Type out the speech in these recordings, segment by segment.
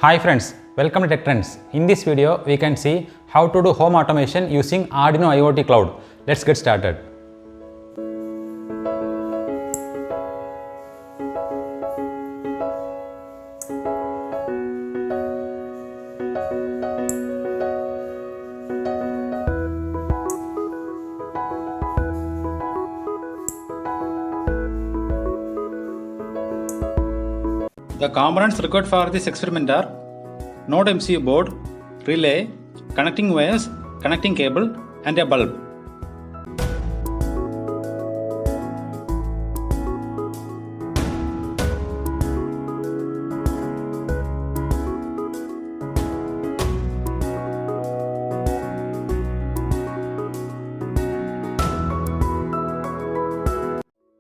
Hi friends, welcome to Tech Trends. In this video, we can see how to do home automation using Arduino IoT Cloud. Let's get started. The components required for this experiment are Node MCU board, relay, connecting wires, connecting cable, and a bulb.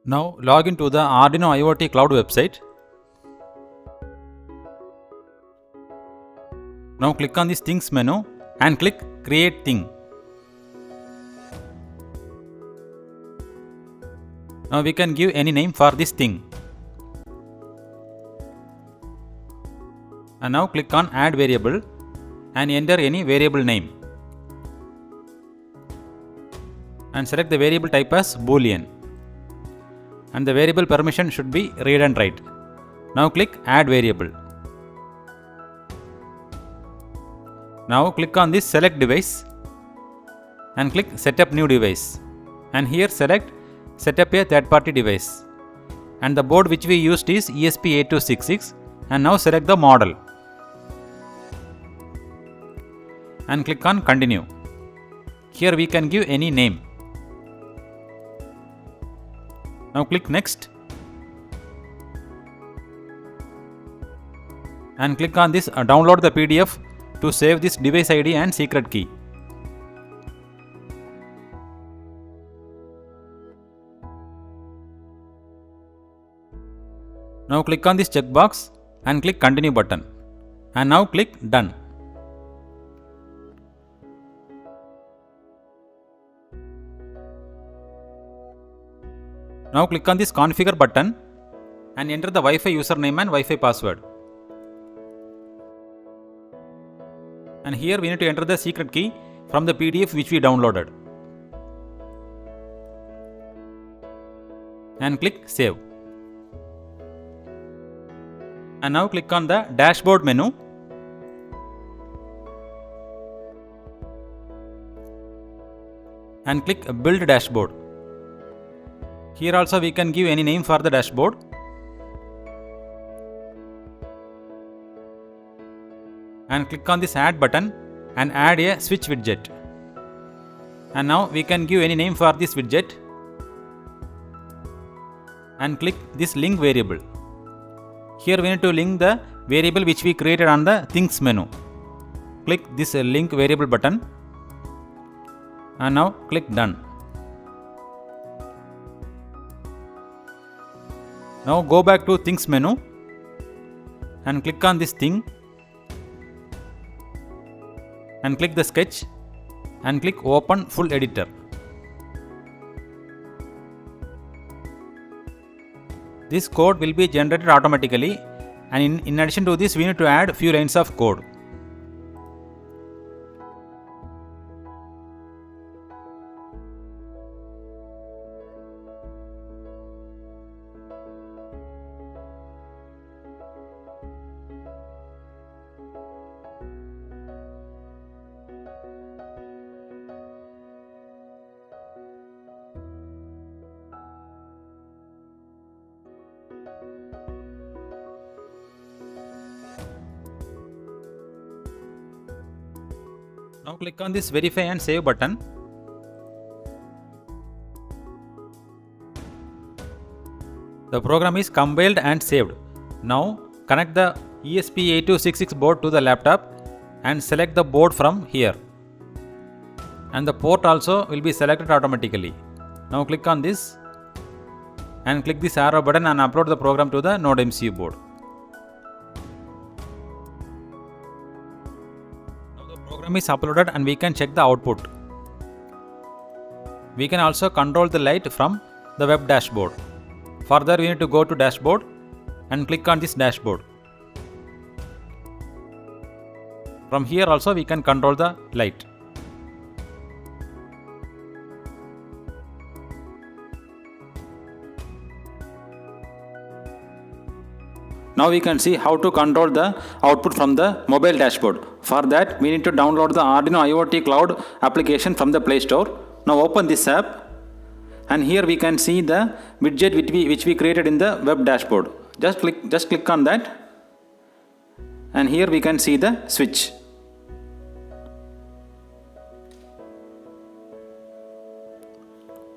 Now log into the Arduino IoT Cloud website. Now click on this Things menu and click Create Thing. Now we can give any name for this thing. And now click on Add Variable and enter any variable name. And select the variable type as Boolean. And the variable permission should be read and write. Now click Add Variable. Now click on this Select Device and click Setup New Device, and here select Setup a third-party device, and the board which we used is ESP8266, and now select the model and click on Continue. Here we can give any name. Now click Next and click on this Download the PDF to save this device ID and secret key. Now click on this checkbox and click Continue button, and now click Done. Now click on this Configure button and enter the Wi-Fi username and Wi-Fi password. And here we need to enter the secret key from the PDF which we downloaded. And click Save. And now click on the Dashboard menu. And click Build Dashboard. Here also we can give any name for the dashboard. And click on this Add button and add a switch widget. And now we can give any name for this widget. And click this link variable. Here we need to link the variable which we created on the Things menu. Click this link variable button. And now click Done. Now go back to Things menu and click on this thing. And click the sketch and click Open Full Editor. This code will be generated automatically, and in addition to this we need to add few lines of code. Now click on this Verify and Save button. The program is compiled and saved. Now connect the ESP8266 board to the laptop and select the board from here. And the port also will be selected automatically. Now click on this and click this arrow button and upload the program to the Node MCU board. Program is uploaded and we can check the output. We can also control the light from the web dashboard. Further, we need to go to dashboard and click on this dashboard. From here also we can control the light. Now we can see how to control the output from the mobile dashboard. For that, we need to download the Arduino IoT Cloud application from the Play Store. Now open this app, and here we can see the widget which we created in the web dashboard. Just click on that, and here we can see the switch.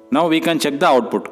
Now we can check the output.